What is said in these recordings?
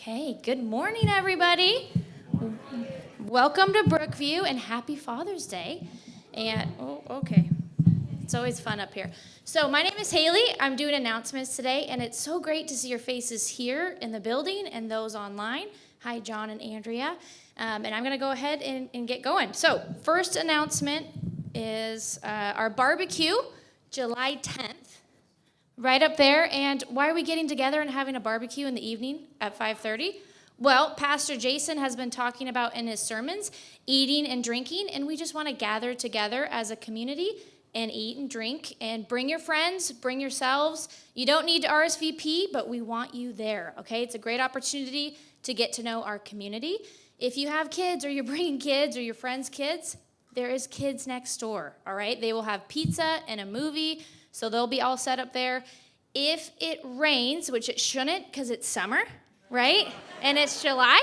Okay, good morning, everybody. Welcome to Brookview and happy Father's Day. Okay. It's always fun up here. So my name is Haley. I'm doing announcements today, and it's so great to see your faces here in the building and those online. Hi, John and Andrea. And I'm going to go ahead and get going. So first announcement is our barbecue, July 10th. Right up there. And why are we getting together and having a barbecue in the evening at 5:30? Well, Pastor Jason has been talking about in his sermons eating and drinking, and we just want to gather together as a community and eat and drink. And bring your friends, bring yourselves. You don't need to RSVP, but we want you there, okay? It's a great opportunity to get to know our community. If you have kids or you're bringing kids or your friends' kids, there is kids next door, all right? They will have pizza and a movie. So they'll be all set up there. If it rains, which it shouldn't because it's summer, right? And it's July,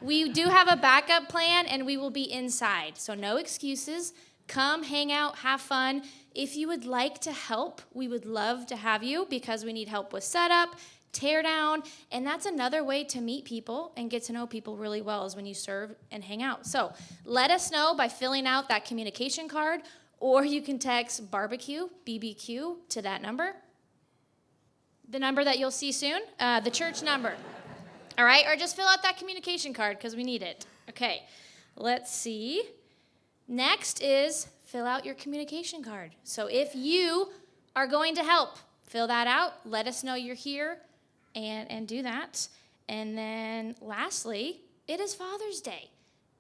we do have a backup plan and we will be inside. So no excuses. Come, hang out, have fun. If you would like to help, we would love to have you because we need help with setup, tear down, and that's another way to meet people and get to know people really well is when you serve and hang out. So let us know by filling out that communication card. Or you can text barbecue, BBQ, to that number. The number that you'll see soon, the church number. All right, or just fill out that communication card because we need it. Okay, let's see. Next is fill out your communication card. So if you are going to help, fill that out. Let us know you're here and do that. And then lastly, it is Father's Day.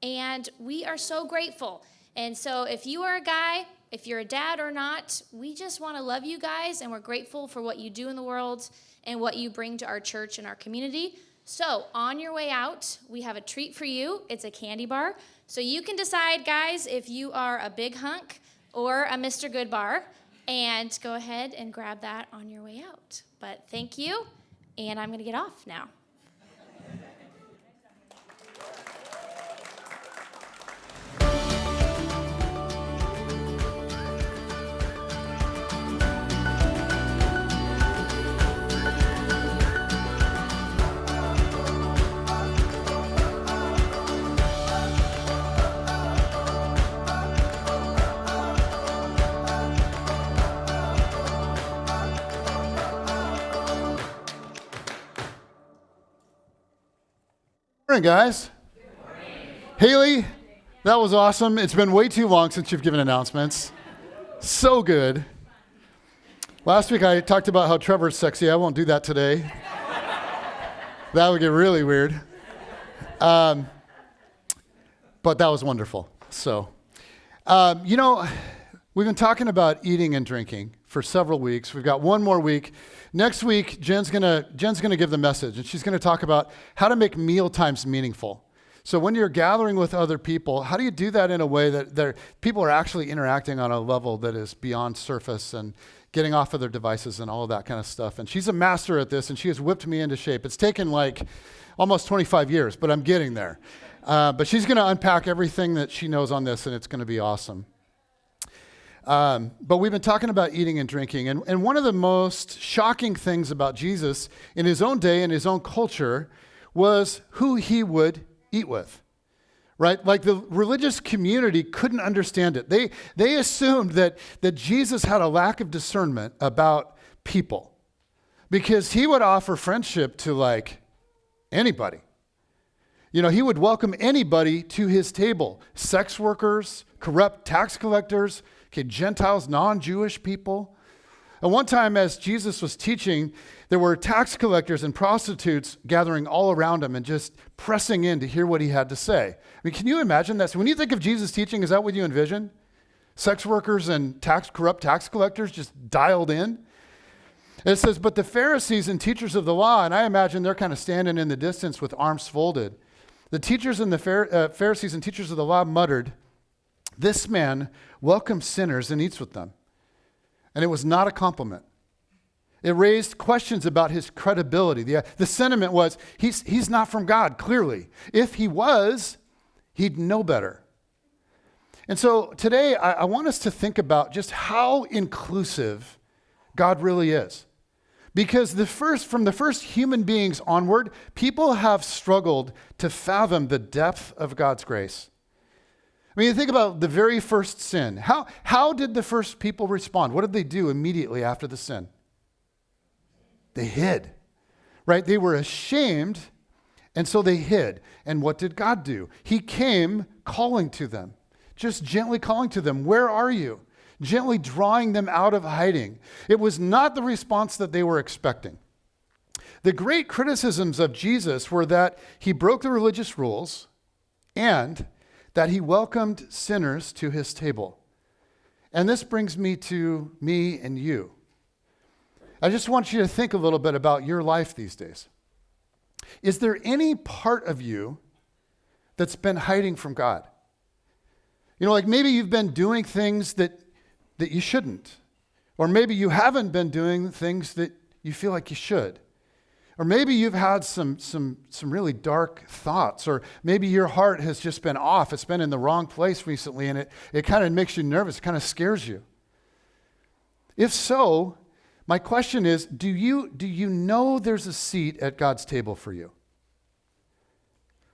And we are so grateful. And so if you are a guy, if you're a dad or not, we just want to love you guys, and we're grateful for what you do in the world and what you bring to our church and our community. So on your way out, we have a treat for you. It's a candy bar. So you can decide, guys, if you are a big hunk or a Mr. Goodbar, and go ahead and grab that on your way out. But thank you, and I'm going to get off now. Morning, guys. Good morning. Haley, that was awesome. It's been way too long since you've given announcements. So good. Last week I talked about how Trevor's sexy. I won't do that today. That would get really weird. But that was wonderful. So, we've been talking about eating and drinking for several weeks. We've got one more week. Next week, Jen's gonna give the message, and she's gonna talk about how to make meal times meaningful. So when you're gathering with other people, how do you do that in a way that people are actually interacting on a level that is beyond surface and getting off of their devices and all of that kind of stuff? And she's a master at this, and she has whipped me into shape. It's taken like almost 25 years, but I'm getting there. But she's gonna unpack everything that she knows on this, and it's gonna be awesome. But we've been talking about eating and drinking, and one of the most shocking things about Jesus in his own day and his own culture was who he would eat with, right? Like the religious community couldn't understand it. They assumed that Jesus had a lack of discernment about people because he would offer friendship to like anybody. You know, he would welcome anybody to his table, sex workers, corrupt tax collectors, Gentiles, non-Jewish people. And one time as Jesus was teaching, there were tax collectors and prostitutes gathering all around him and just pressing in to hear what he had to say. I mean, can you imagine that? So when you think of Jesus teaching, is that what you envision? Sex workers and corrupt tax collectors just dialed in? And it says, but the Pharisees and teachers of the law, and I imagine they're kind of standing in the distance with arms folded. The teachers and the Pharisees and teachers of the law muttered, "This man welcomes sinners and eats with them." And it was not a compliment. It raised questions about his credibility. The sentiment was, he's not from God, clearly. If he was, he'd know better. And so today, I want us to think about just how inclusive God really is. Because from the first human beings onward, people have struggled to fathom the depth of God's grace. I mean, you think about the very first sin. How did the first people respond? What did they do immediately after the sin? They hid, right? They were ashamed, and so they hid. And what did God do? He came calling to them, just gently calling to them, "Where are you?" Gently drawing them out of hiding. It was not the response that they were expecting. The great criticisms of Jesus were that he broke the religious rules and that he welcomed sinners to his table. And this brings me to me and you. I just want you to think a little bit about your life these days. Is there any part of you that's been hiding from God? You know, like maybe you've been doing things that you shouldn't. Or maybe you haven't been doing things that you feel like you should. Or maybe you've had some really dark thoughts. Or maybe your heart has just been off. It's been in the wrong place recently, and it kind of makes you nervous. It kind of scares you. If so, my question is, do you know there's a seat at God's table for you?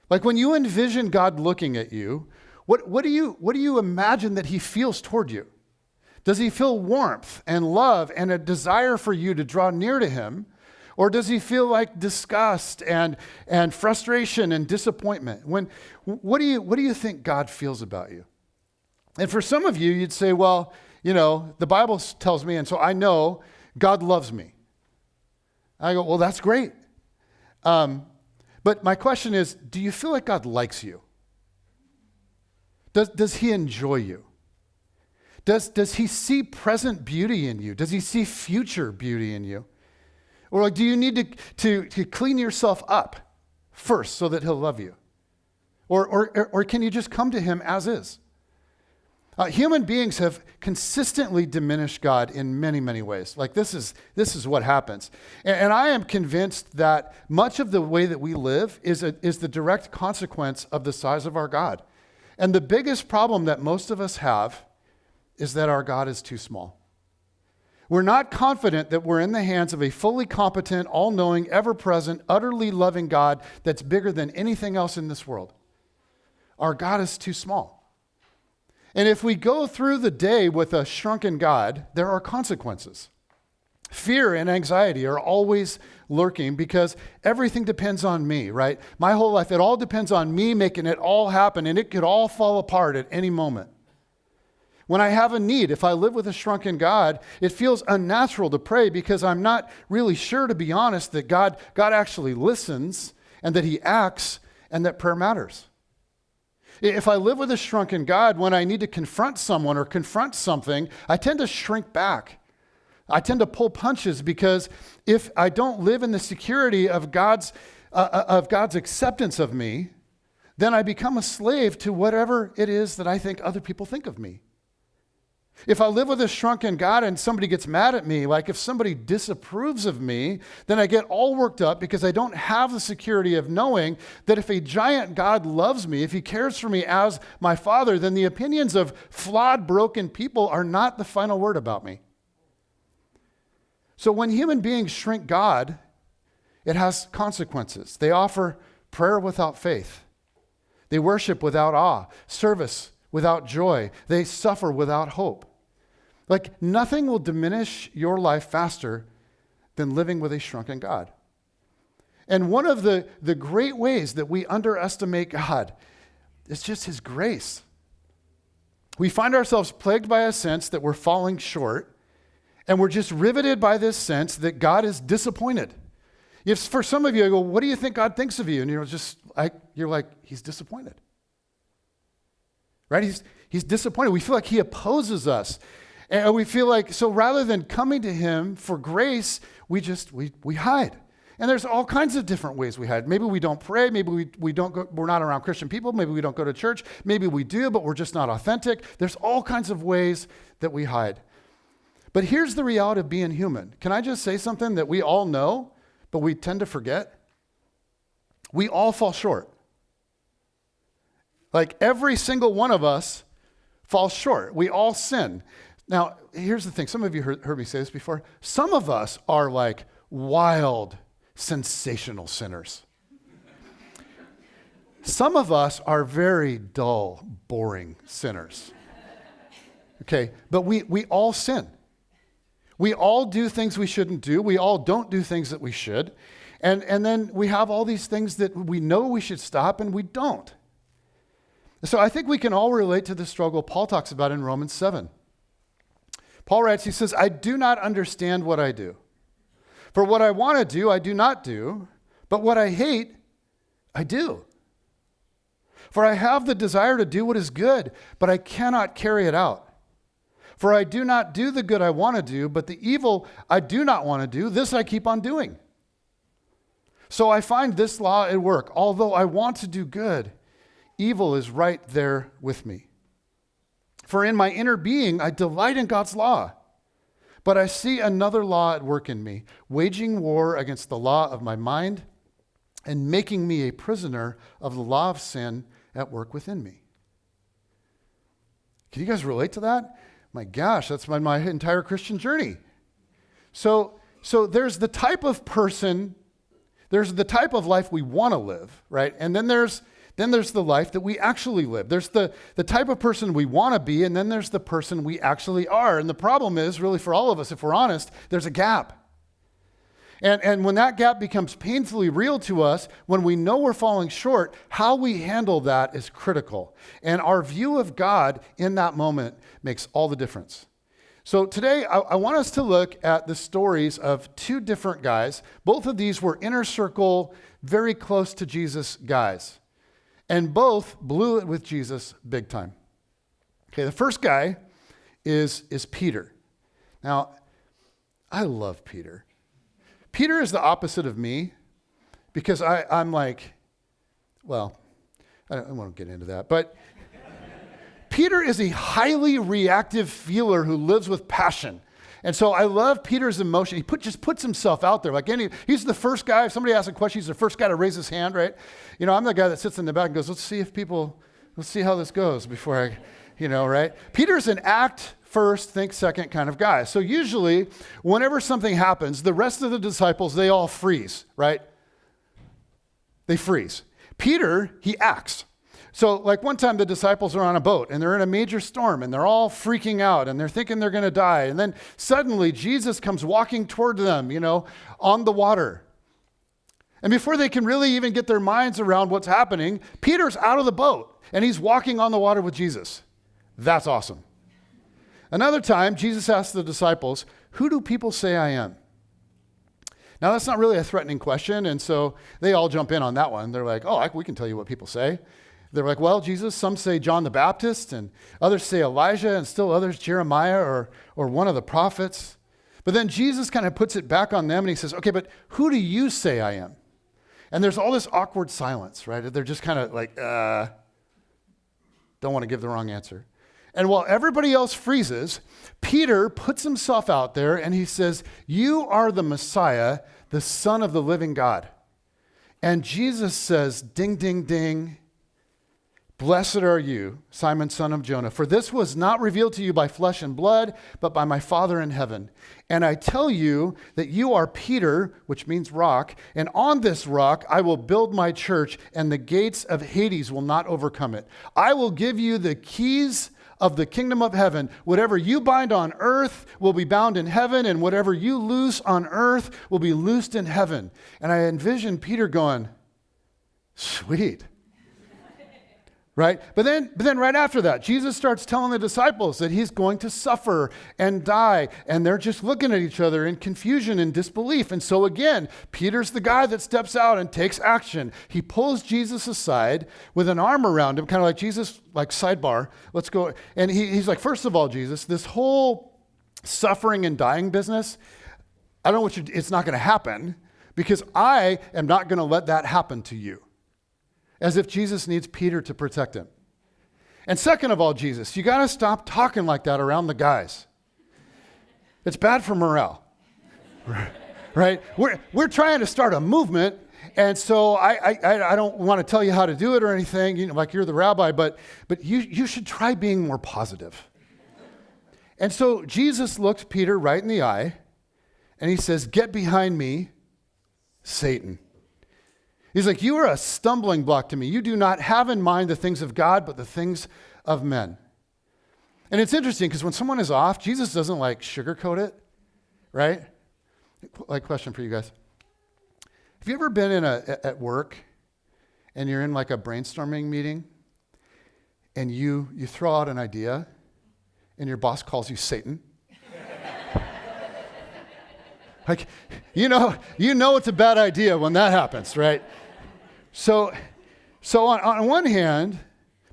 Like when you envision God looking at you, what do you imagine that he feels toward you? Does he feel warmth and love and a desire for you to draw near to him? Or does he feel like disgust and frustration and disappointment? What do you think God feels about you? And for some of you, you'd say, well, you know, the Bible tells me, and so I know God loves me. I go, well, that's great. But my question is, do you feel like God likes you? Does he enjoy you? Does he see present beauty in you? Does he see future beauty in you? Or like, do you need to clean yourself up first so that he'll love you? Or can you just come to him as is? Human beings have consistently diminished God in many, many ways. Like this is what happens. And I am convinced that much of the way that we live is the direct consequence of the size of our God. And the biggest problem that most of us have is that our God is too small. We're not confident that we're in the hands of a fully competent, all-knowing, ever-present, utterly loving God that's bigger than anything else in this world. Our God is too small. And if we go through the day with a shrunken God, there are consequences. Fear and anxiety are always lurking because everything depends on me, right? My whole life, it all depends on me making it all happen, and it could all fall apart at any moment. When I have a need, if I live with a shrunken God, it feels unnatural to pray because I'm not really sure, to be honest, that God actually listens and that he acts and that prayer matters. If I live with a shrunken God, when I need to confront someone or confront something, I tend to shrink back. I tend to pull punches because if I don't live in the security of God's acceptance of me, then I become a slave to whatever it is that I think other people think of me. If I live with a shrunken God and somebody gets mad at me, like if somebody disapproves of me, then I get all worked up because I don't have the security of knowing that if a giant God loves me, if he cares for me as my Father, then the opinions of flawed, broken people are not the final word about me. So when human beings shrink God, it has consequences. They offer prayer without faith. They worship without awe, service without joy. They suffer without hope. Like nothing will diminish your life faster than living with a shrunken God. And one of the great ways that we underestimate God is just his grace. We find ourselves plagued by a sense that we're falling short, and we're just riveted by this sense that God is disappointed. If for some of you, I go, what do you think God thinks of you? And you're like, he's disappointed. Right? He's disappointed. We feel like he opposes us. And we feel like, so rather than coming to him for grace, we hide. And there's all kinds of different ways we hide. Maybe we don't pray. Maybe we don't go, we're not around Christian people. Maybe we don't go to church. Maybe we do, but we're just not authentic. There's all kinds of ways that we hide. But here's the reality of being human. Can I just say something that we all know, but we tend to forget? We all fall short. Like every single one of us falls short. We all sin. Now, here's the thing. Some of you heard me say this before. Some of us are like wild, sensational sinners. Some of us are very dull, boring sinners. Okay, but we all sin. We all do things we shouldn't do. We all don't do things that we should. And then we have all these things that we know we should stop and we don't. So I think we can all relate to the struggle Paul talks about in Romans 7. Paul writes, he says, I do not understand what I do. For what I want to do, I do not do. But what I hate, I do. For I have the desire to do what is good, but I cannot carry it out. For I do not do the good I want to do, but the evil I do not want to do, this I keep on doing. So I find this law at work. Although I want to do good, evil is right there with me. For in my inner being, I delight in God's law. But I see another law at work in me, waging war against the law of my mind and making me a prisoner of the law of sin at work within me. Can you guys relate to that? My gosh, that's my entire Christian journey. So there's the type of person, there's the type of life we want to live, right? And then there's the life that we actually live. There's the type of person we want to be, and then there's the person we actually are. And the problem is, really for all of us, if we're honest, there's a gap. And when that gap becomes painfully real to us, when we know we're falling short, how we handle that is critical. And our view of God in that moment makes all the difference. So today, I want us to look at the stories of two different guys. Both of these were inner circle, very close to Jesus guys. And both blew it with Jesus big time. Okay, the first guy is Peter. Now, I love Peter. Peter is the opposite of me because I'm like, well, I won't get into that, but Peter is a highly reactive feeler who lives with passion. And so I love Peter's emotion. He just puts himself out there. Like he's the first guy. If somebody asks a question, he's the first guy to raise his hand, right? You know, I'm the guy that sits in the back and goes, let's see how this goes before right? Peter's an act first, think second kind of guy. So usually, whenever something happens, the rest of the disciples, they all freeze, right? They freeze. Peter, he acts. So like one time the disciples are on a boat and they're in a major storm and they're all freaking out and they're thinking they're going to die. And then suddenly Jesus comes walking toward them, on the water. And before they can really even get their minds around what's happening, Peter's out of the boat and he's walking on the water with Jesus. That's awesome. Another time, Jesus asked the disciples, who do people say I am? Now, that's not really a threatening question, and so they all jump in on that one. They're like, we can tell you what people say. They're like, well, Jesus, some say John the Baptist, and others say Elijah, and still others Jeremiah or one of the prophets. But then Jesus kind of puts it back on them, and he says, okay, but who do you say I am? And there's all this awkward silence, right? They're just kind of like, don't want to give the wrong answer. And while everybody else freezes, Peter puts himself out there and he says, you are the Messiah, the Son of the living God. And Jesus says, ding, ding, ding, blessed are you, Simon, son of Jonah, for this was not revealed to you by flesh and blood, but by my Father in heaven. And I tell you that you are Peter, which means rock, and on this rock I will build my church, and the gates of Hades will not overcome it. I will give you the keys of the kingdom of heaven. Whatever you bind on earth will be bound in heaven, and whatever you loose on earth will be loosed in heaven. And I envision Peter going, sweet. Right? But then right after that, Jesus starts telling the disciples that he's going to suffer and die, and they're just looking at each other in confusion and disbelief. And so again, Peter's the guy that steps out and takes action. He pulls Jesus aside with an arm around him, kind of like Jesus, like sidebar, let's go. And he's like, first of all, Jesus, this whole suffering and dying business, I don't want it's not going to happen because I am not going to let that happen to you. As if Jesus needs Peter to protect him. And second of all, Jesus, you got to stop talking like that around the guys. It's bad for morale, right? We're trying to start a movement, and so I don't want to tell you how to do it or anything, like you're the rabbi, but you should try being more positive. And so Jesus looked Peter right in the eye, And he says, "Get behind me, Satan." He's like, "You are a stumbling block to me. You do not have in mind the things of God, but the things of men." And it's interesting because when someone is off, Jesus doesn't like sugarcoat it, right? Like, question for you guys. Have you ever been at work and you're in like a brainstorming meeting and you throw out an idea and your boss calls you Satan? Like, you know it's a bad idea when that happens, right? So on one hand,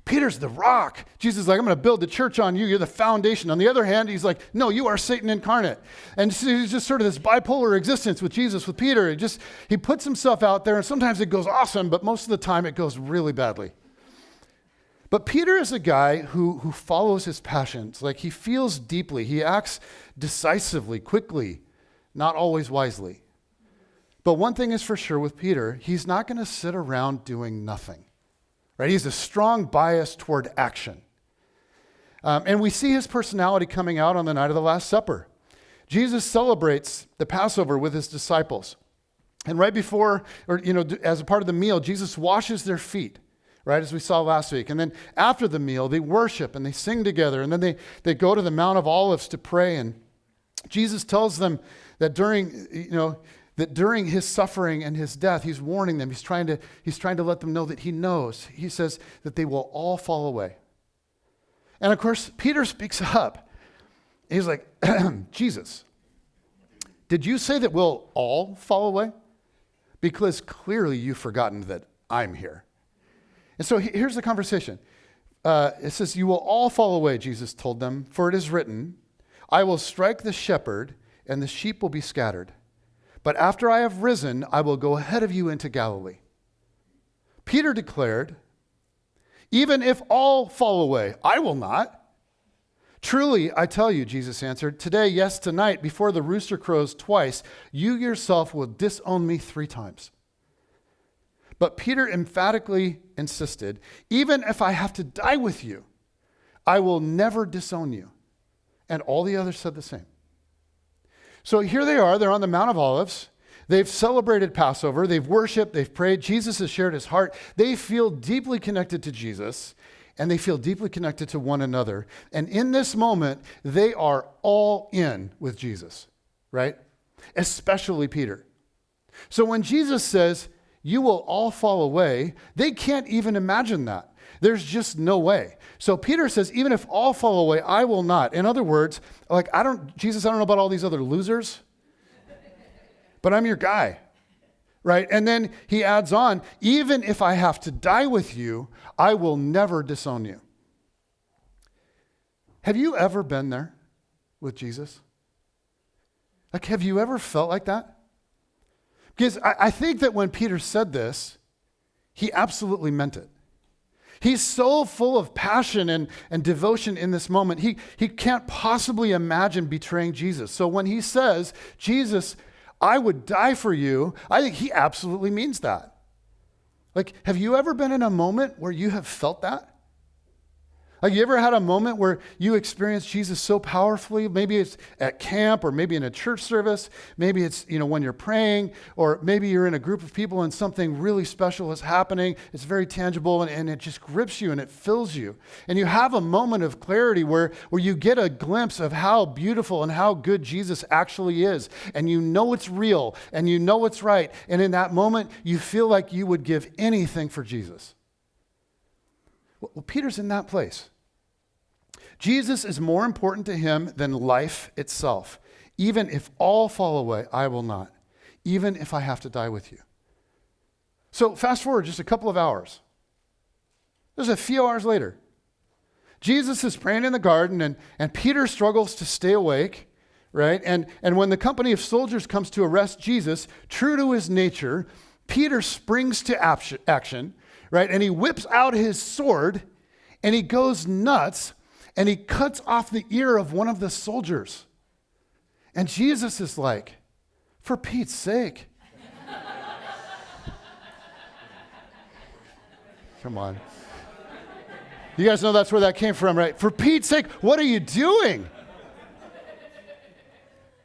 Peter's the rock. Jesus is like, "I'm going to build the church on you. You're the foundation." On the other hand, he's like, "No, you are Satan incarnate." And so he's just sort of this bipolar existence with Jesus, with Peter. He puts himself out there, and sometimes it goes awesome, but most of the time it goes really badly. But Peter is a guy who follows his passions. Like, he feels deeply. He acts decisively, quickly, not always wisely. But one thing is for sure with Peter, he's not going to sit around doing nothing. Right? He's a strong bias toward action. And we see his personality coming out on the night of the Last Supper. Jesus celebrates the Passover with his disciples. And right before, as a part of the meal, Jesus washes their feet, right, as we saw last week. And then after the meal, they worship and they sing together. And then they go to the Mount of Olives to pray. And Jesus tells them that during his suffering and his death, he's warning them. He's trying to let them know that he knows. He says that they will all fall away. And of course, Peter speaks up. He's like, "Jesus, did you say that we'll all fall away? Because clearly you've forgotten that I'm here." And so here's the conversation. It says, "You will all fall away," Jesus told them, "for it is written, 'I will strike the shepherd and the sheep will be scattered.' But after I have risen, I will go ahead of you into Galilee." Peter declared, "Even if all fall away, I will not." "Truly, I tell you," Jesus answered, "today, yes, tonight, before the rooster crows twice, you yourself will disown me 3 times. But Peter emphatically insisted, "Even if I have to die with you, I will never disown you." And all the others said the same. So here they are, they're on the Mount of Olives. They've celebrated Passover, they've worshiped, they've prayed. Jesus has shared his heart. They feel deeply connected to Jesus, and they feel deeply connected to one another. And in this moment, they are all in with Jesus, right? Especially Peter. So when Jesus says, "You will all fall away," they can't even imagine that. There's just no way. So Peter says, "Even if all fall away, I will not." In other words, like, Jesus, I don't know about all these other losers, but I'm your guy, right? And then he adds on, "Even if I have to die with you, I will never disown you." Have you ever been there with Jesus? Like, have you ever felt like that? Because I think that when Peter said this, he absolutely meant it. He's so full of passion and devotion in this moment. He can't possibly imagine betraying Jesus. So when he says, "Jesus, I would die for you," I think he absolutely means that. Like, have you ever been in a moment where you have felt that? Like, you ever had a moment where you experienced Jesus so powerfully? Maybe it's at camp, or maybe in a church service. Maybe it's, when you're praying, or maybe you're in a group of people and something really special is happening. It's very tangible, and it just grips you and it fills you. And you have a moment of clarity where you get a glimpse of how beautiful and how good Jesus actually is. And you know it's real, and you know it's right. And in that moment, you feel like you would give anything for Jesus. Well, Peter's in that place. Jesus is more important to him than life itself. "Even if all fall away, I will not. Even if I have to die with you." So fast forward just a couple of hours. There's a few hours later. Jesus is praying in the garden, and Peter struggles to stay awake, right? And when the company of soldiers comes to arrest Jesus, true to his nature, Peter springs to action, right? And he whips out his sword, and he goes nuts, and he cuts off the ear of one of the soldiers. And Jesus is like, "For Pete's sake." Come on. You guys know that's where that came from, right? "For Pete's sake, what are you doing?"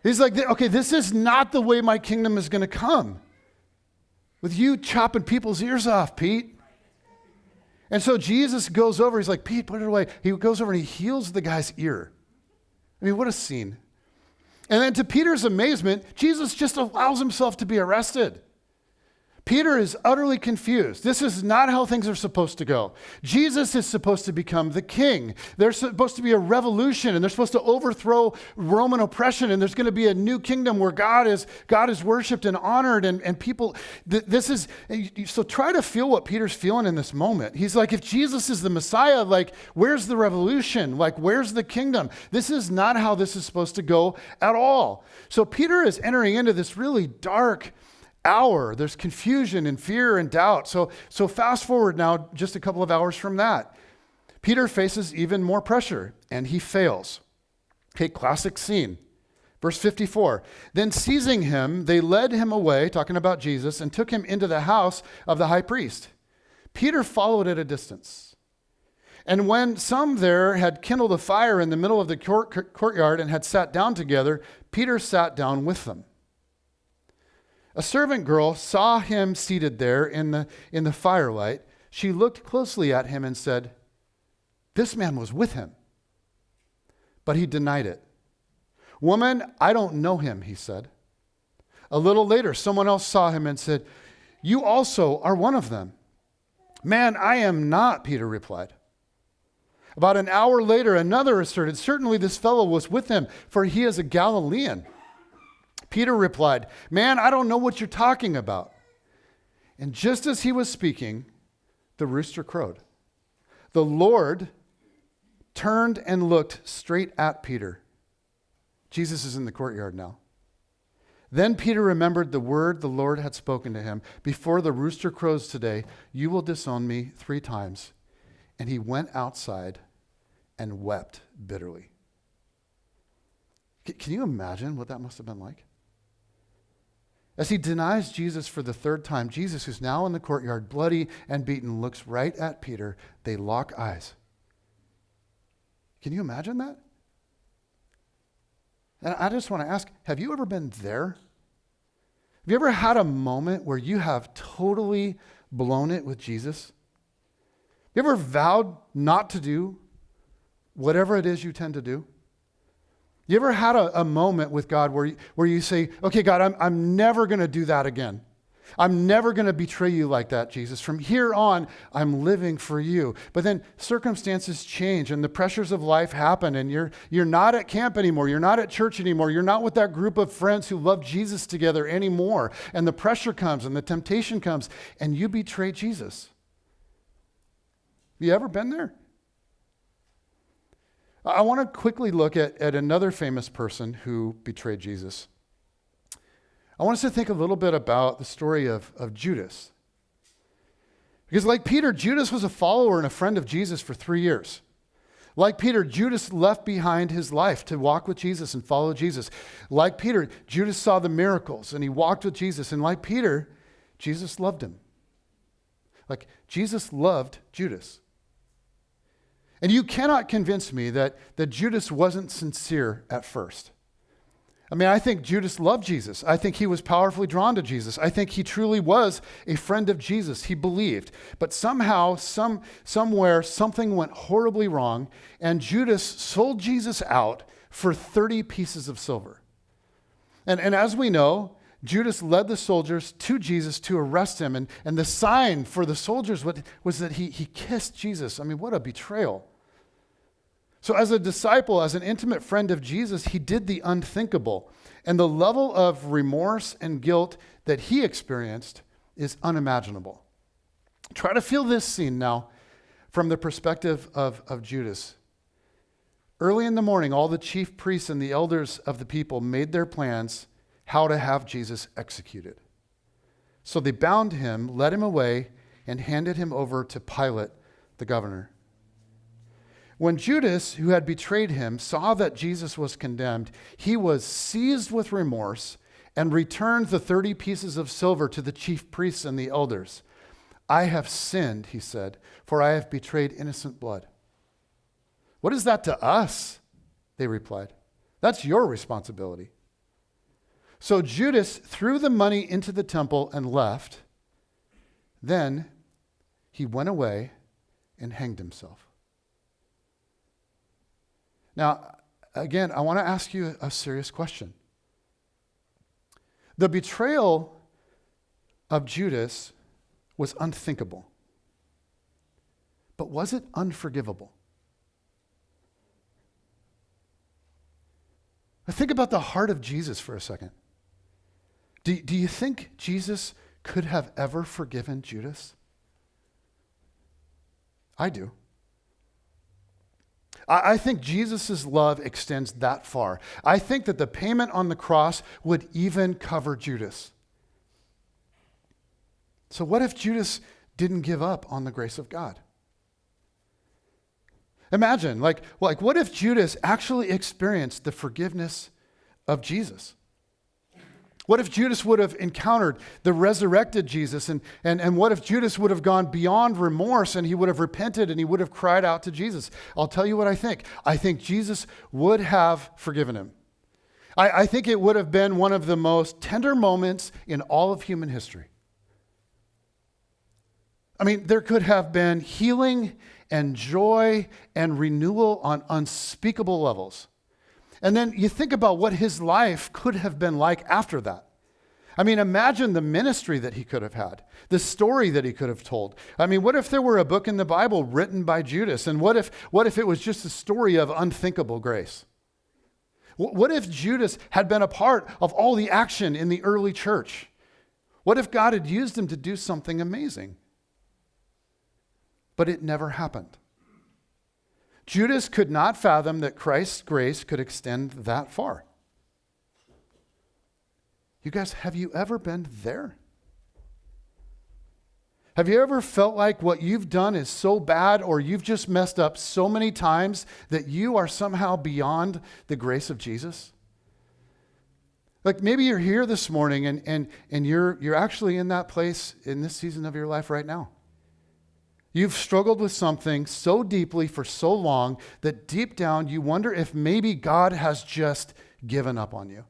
He's like, okay, this is not the way my kingdom is going to come. With you chopping people's ears off, Pete. And so Jesus goes over, he's like, Pete, put it away. He goes over and he heals the guy's ear. I mean, what a scene. And then to Peter's amazement, Jesus just allows himself to be arrested. Peter is utterly confused. This is not how things are supposed to go. Jesus is supposed to become the king. There's supposed to be a revolution, and they're supposed to overthrow Roman oppression, and there's going to be a new kingdom where God is worshipped and honored, and people, so try to feel what Peter's feeling in this moment. He's like, if Jesus is the Messiah, like, where's the revolution? Like, where's the kingdom? This is not how this is supposed to go at all. So Peter is entering into this really dark hour. There's confusion and fear and doubt. So fast forward now just a couple of hours from that. Peter faces even more pressure and he fails. Okay, classic scene. Verse 54. Then seizing him, they led him away, talking about Jesus, and took him into the house of the high priest. Peter followed at a distance. And when some there had kindled a fire in the middle of the courtyard and had sat down together, Peter sat down with them. A servant girl saw him seated there in the firelight. She looked closely at him and said, "This man was with him." But he denied it. "Woman, I don't know him," he said. A little later, someone else saw him and said, "You also are one of them." "Man, I am not," Peter replied. About an hour later, another asserted, "Certainly this fellow was with him, for he is a Galilean." Peter replied, "Man, I don't know what you're talking about." And just as he was speaking, the rooster crowed. The Lord turned and looked straight at Peter. Jesus is in the courtyard now. Then Peter remembered the word the Lord had spoken to him. "Before the rooster crows today, you will disown me 3 times. And he went outside and wept bitterly. Can you imagine what that must have been like? As he denies Jesus for the 3rd time, Jesus, who's now in the courtyard, bloody and beaten, looks right at Peter. They lock eyes. Can you imagine that? And I just want to ask, have you ever been there? Have you ever had a moment where you have totally blown it with Jesus? Have you ever vowed not to do whatever it is you tend to do? You ever had a moment with God where you say, "Okay, God, I'm never going to do that again. I'm never going to betray you like that, Jesus. From here on, I'm living for you." But then circumstances change and the pressures of life happen, and you're not at camp anymore. You're not at church anymore. You're not with that group of friends who love Jesus together anymore. And the pressure comes and the temptation comes, and you betray Jesus. You ever been there? I want to quickly look at another famous person who betrayed Jesus. I want us to think a little bit about the story of Judas. Because like Peter, Judas was a follower and a friend of Jesus for 3 years. Like Peter, Judas left behind his life to walk with Jesus and follow Jesus. Like Peter, Judas saw the miracles and he walked with Jesus. And like Peter, Jesus loved him. Like Jesus loved Judas. And you cannot convince me that Judas wasn't sincere at first. I mean, I think Judas loved Jesus. I think he was powerfully drawn to Jesus. I think he truly was a friend of Jesus. He believed. But somehow, somewhere, something went horribly wrong, and Judas sold Jesus out for 30 pieces of silver. And as we know, Judas led the soldiers to Jesus to arrest him. And the sign for the soldiers was that he kissed Jesus. I mean, what a betrayal. So as a disciple, as an intimate friend of Jesus, he did the unthinkable. And the level of remorse and guilt that he experienced is unimaginable. Try to feel this scene now from the perspective of Judas. Early in the morning, all the chief priests and the elders of the people made their plans how to have Jesus executed. So they bound him, led him away, and handed him over to Pilate, the governor. When Judas, who had betrayed him, saw that Jesus was condemned, he was seized with remorse and returned the 30 pieces of silver to the chief priests and the elders. "I have sinned," he said, "for I have betrayed innocent blood." "What is that to us?" they replied. "That's your responsibility." So Judas threw the money into the temple and left. Then he went away and hanged himself. Now, again, I want to ask you a serious question. The betrayal of Judas was unthinkable. But was it unforgivable? Think about the heart of Jesus for a second. Do you think Jesus could have ever forgiven Judas? I do. I think Jesus' love extends that far. I think that the payment on the cross would even cover Judas. So what if Judas didn't give up on the grace of God? Imagine, like what if Judas actually experienced the forgiveness of Jesus? What if Judas would have encountered the resurrected Jesus? And what if Judas would have gone beyond remorse and he would have repented and he would have cried out to Jesus? I'll tell you what I think. I think Jesus would have forgiven him. I think it would have been one of the most tender moments in all of human history. I mean, there could have been healing and joy and renewal on unspeakable levels. And then you think about what his life could have been like after that. I mean, imagine the ministry that he could have had, the story that he could have told. I mean, what if there were a book in the Bible written by Judas? And what if it was just a story of unthinkable grace? What if Judas had been a part of all the action in the early church? What if God had used him to do something amazing? But it never happened. Judas could not fathom that Christ's grace could extend that far. You guys, have you ever been there? Have you ever felt like what you've done is so bad or you've just messed up so many times that you are somehow beyond the grace of Jesus? Like maybe you're here this morning and you're actually in that place in this season of your life right now. You've struggled with something so deeply for so long that deep down you wonder if maybe God has just given up on you.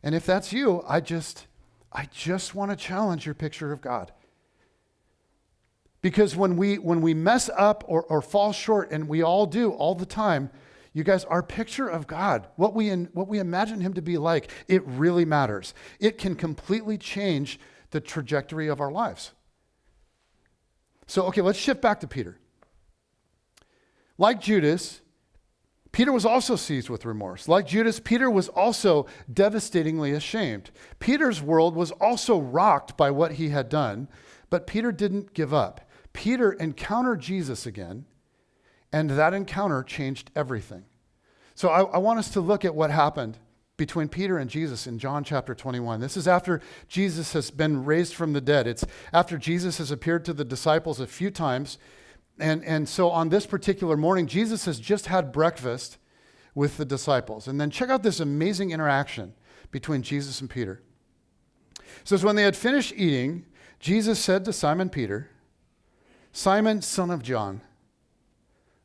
And if that's you, I just want to challenge your picture of God. Because when we mess up or fall short, and we all do all the time, you guys, our picture of God, what we imagine him to be like, it really matters. It can completely change the trajectory of our lives. So, okay, let's shift back to Peter. Like Judas, Peter was also seized with remorse. Like Judas, Peter was also devastatingly ashamed. Peter's world was also rocked by what he had done, but Peter didn't give up. Peter encountered Jesus again, and that encounter changed everything. So I want us to look at what happened between Peter and Jesus in John chapter 21. This is after Jesus has been raised from the dead. It's after Jesus has appeared to the disciples a few times. And so on this particular morning, Jesus has just had breakfast with the disciples. And then check out this amazing interaction between Jesus and Peter. It says, when they had finished eating, Jesus said to Simon Peter, "Simon, son of John,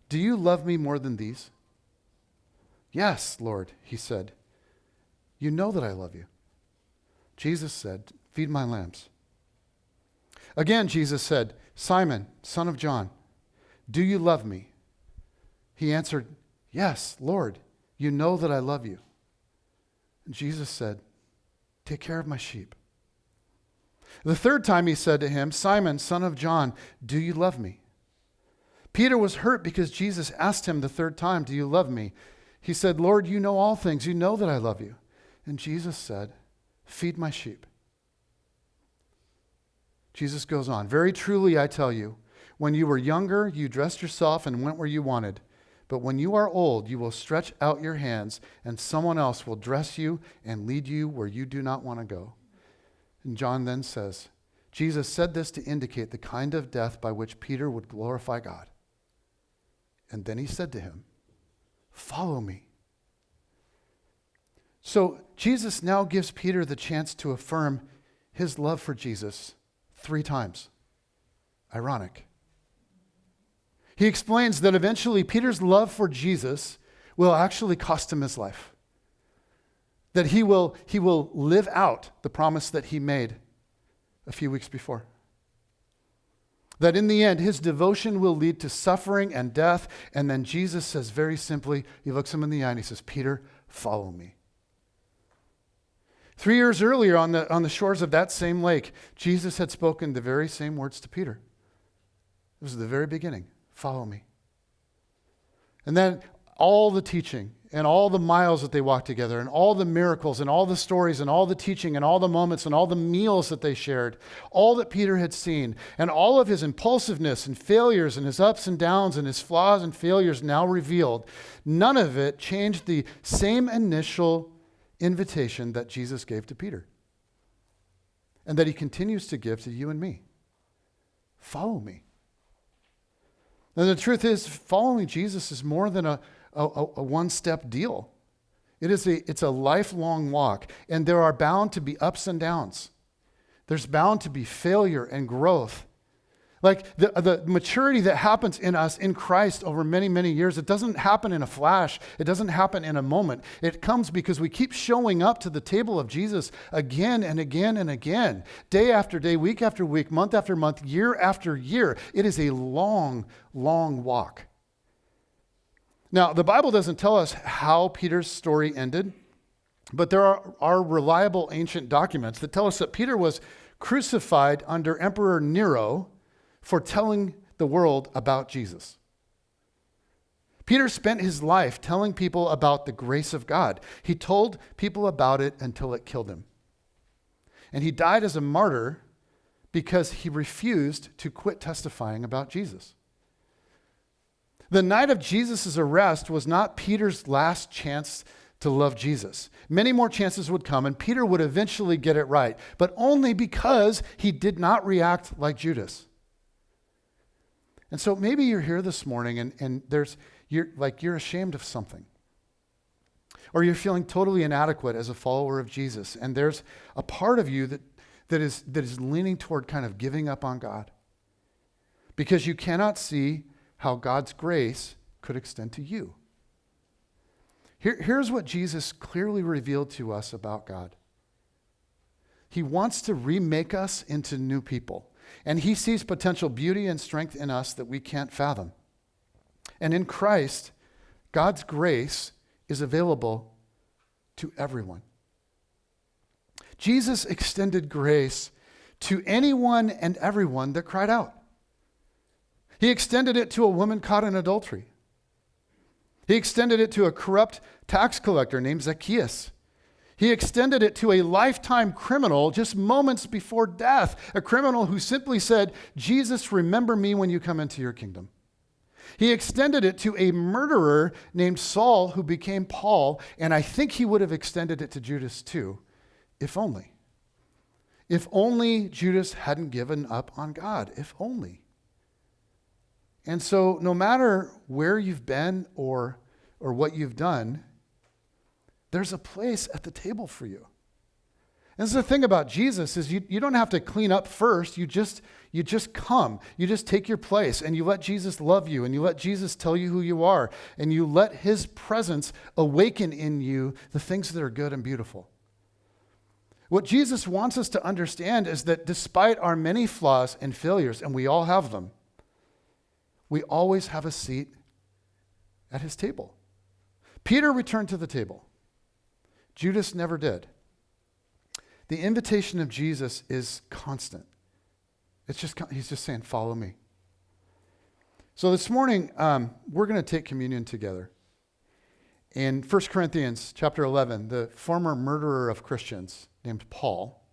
do you love me more than these?" "Yes, Lord," he said. "You know that I love you." Jesus said, "Feed my lambs." Again, Jesus said, "Simon, son of John, do you love me?" He answered, "Yes, Lord, you know that I love you." And Jesus said, "Take care of my sheep." The third time he said to him, "Simon, son of John, do you love me?" Peter was hurt because Jesus asked him the third time, "Do you love me?" He said, "Lord, you know all things. You know that I love you." And Jesus said, "Feed my sheep." Jesus goes on, "Very truly I tell you, when you were younger, you dressed yourself and went where you wanted. But when you are old, you will stretch out your hands, and someone else will dress you and lead you where you do not want to go." And John then says, Jesus said this to indicate the kind of death by which Peter would glorify God. And then he said to him, "Follow me." So Jesus now gives Peter the chance to affirm his love for Jesus 3 times. Ironic. He explains that eventually Peter's love for Jesus will actually cost him his life. that he will live out the promise that he made a few weeks before. That in the end, his devotion will lead to suffering and death. And then Jesus says very simply, he looks him in the eye and he says, Peter, follow me. 3 years earlier on the shores of that same lake, Jesus had spoken the very same words to Peter. It was the very beginning. Follow me. And then all the teaching and all the miles that they walked together and all the miracles and all the stories and all the teaching and all the moments and all the meals that they shared, all that Peter had seen and all of his impulsiveness and failures and his ups and downs and his flaws and failures now revealed, none of it changed the same initial invitation that Jesus gave to Peter and that he continues to give to you and me. Follow me. And the truth is, following Jesus is more than a one-step deal. It's a lifelong walk, and there are bound to be ups and downs. There's bound to be failure and growth. Like the maturity that happens in us in Christ over many, many years, it doesn't happen in a flash. It doesn't happen in a moment. It comes because we keep showing up to the table of Jesus again and again and again, day after day, week after week, month after month, year after year. It is a long, long walk. Now, the Bible doesn't tell us how Peter's story ended, but there are reliable ancient documents that tell us that Peter was crucified under Emperor Nero for telling the world about Jesus. Peter spent his life telling people about the grace of God. He told people about it until it killed him. And he died as a martyr because he refused to quit testifying about Jesus. The night of Jesus' arrest was not Peter's last chance to love Jesus. Many more chances would come, and Peter would eventually get it right, but only because he did not react like Judas. And so maybe you're here this morning and you're ashamed of something. Or you're feeling totally inadequate as a follower of Jesus. And there's a part of you that is leaning toward kind of giving up on God. Because you cannot see how God's grace could extend to you. Here's what Jesus clearly revealed to us about God. He wants to remake us into new people. And he sees potential beauty and strength in us that we can't fathom. And in Christ, God's grace is available to everyone. Jesus extended grace to anyone and everyone that cried out. He extended it to a woman caught in adultery. He extended it to a corrupt tax collector named Zacchaeus. He extended it to a lifetime criminal just moments before death, a criminal who simply said, Jesus, remember me when you come into your kingdom. He extended it to a murderer named Saul who became Paul, and I think he would have extended it to Judas too, if only. If only Judas hadn't given up on God, if only. And so no matter where you've been or what you've done, there's a place at the table for you. And this is the thing about Jesus is you don't have to clean up first. You just come. You just take your place and you let Jesus love you and you let Jesus tell you who you are and you let his presence awaken in you the things that are good and beautiful. What Jesus wants us to understand is that despite our many flaws and failures, and we all have them, we always have a seat at his table. Peter returned to the table. Judas never did. The invitation of Jesus is constant. He's just saying, follow me. So this morning, we're going to take communion together. In 1 Corinthians chapter 11, the former murderer of Christians named Paul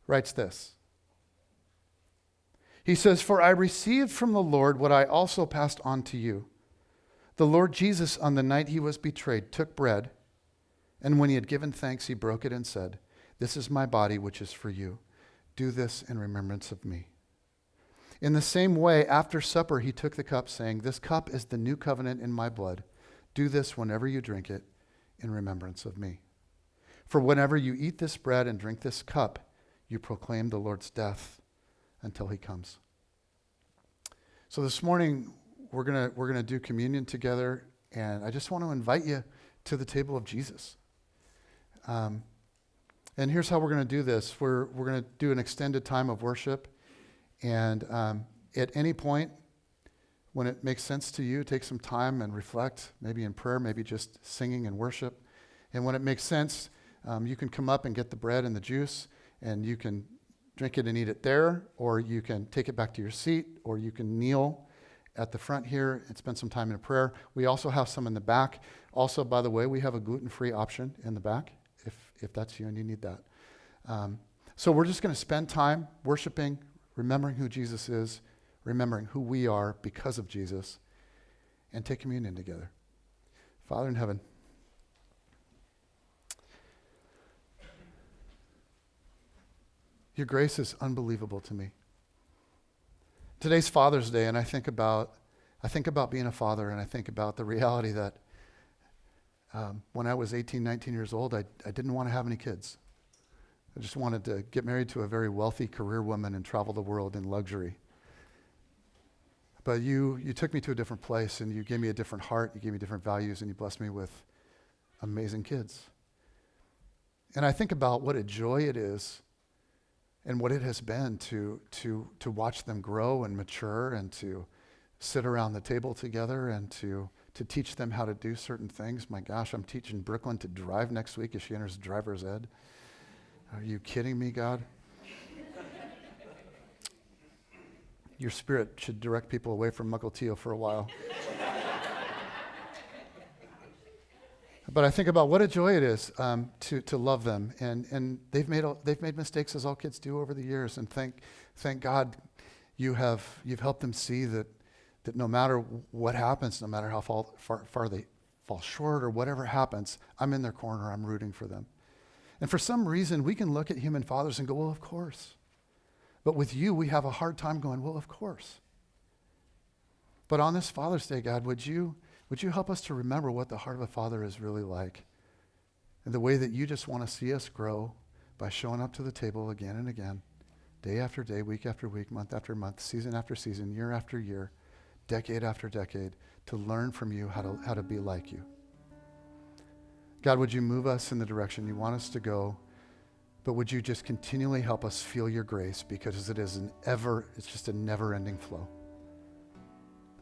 writes this. He says, "For I received from the Lord what I also passed on to you. The Lord Jesus, on the night he was betrayed, took bread, and when he had given thanks, he broke it and said, 'This is my body, which is for you. Do this in remembrance of me.' In the same way, after supper, he took the cup, saying, 'This cup is the new covenant in my blood. Do this whenever you drink it in remembrance of me. For whenever you eat this bread and drink this cup, you proclaim the Lord's death until he comes.'" So this morning, we're gonna do communion together, and I just want to invite you to the table of Jesus. And here's how we're going to do this. We're going to do an extended time of worship. And at any point, when it makes sense to you, take some time and reflect, maybe in prayer, maybe just singing and worship. And when it makes sense, you can come up and get the bread and the juice, and you can drink it and eat it there, or you can take it back to your seat, or you can kneel at the front here and spend some time in prayer. We also have some in the back. Also, by the way, we have a gluten-free option in the back, if that's you and you need that. So we're just going to spend time worshiping, remembering who Jesus is, remembering who we are because of Jesus, and take communion together. Father in heaven, your grace is unbelievable to me. Today's Father's Day, and I think about being a father, and I think about the reality that when I was 18, 19 years old, I didn't want to have any kids. I just wanted to get married to a very wealthy career woman and travel the world in luxury. But you took me to a different place, and you gave me a different heart, you gave me different values, and you blessed me with amazing kids. And I think about what a joy it is and what it has been to watch them grow and mature, and to sit around the table together, and to teach them how to do certain things. My gosh, I'm teaching Brooklyn to drive next week as she enters driver's ed. Are you kidding me, God? Your Spirit should direct people away from Mukilteo for a while. But I think about what a joy it is to love them, and they've made mistakes, as all kids do, over the years. And thank God, you've helped them see that no matter what happens, no matter how far they fall short or whatever happens, I'm in their corner. I'm rooting for them. And for some reason, we can look at human fathers and go, well, of course. But with you, we have a hard time going, well, of course. But on this Father's Day, God, would you help us to remember what the heart of a father is really like, and the way that you just want to see us grow by showing up to the table again and again, day after day, week after week, month after month, season after season, year after year, decade after decade, to learn from you how to be like you. God, would you move us in the direction you want us to go, but would you just continually help us feel your grace, because it's just a never-ending flow.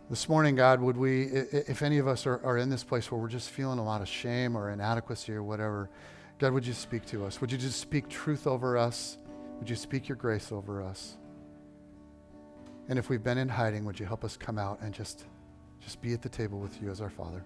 This morning, God, would we, if any of us are in this place where we're just feeling a lot of shame or inadequacy or whatever, God, would you speak to us? Would you just speak truth over us? Would you speak your grace over us? And if we've been in hiding, would you help us come out and just be at the table with you as our Father?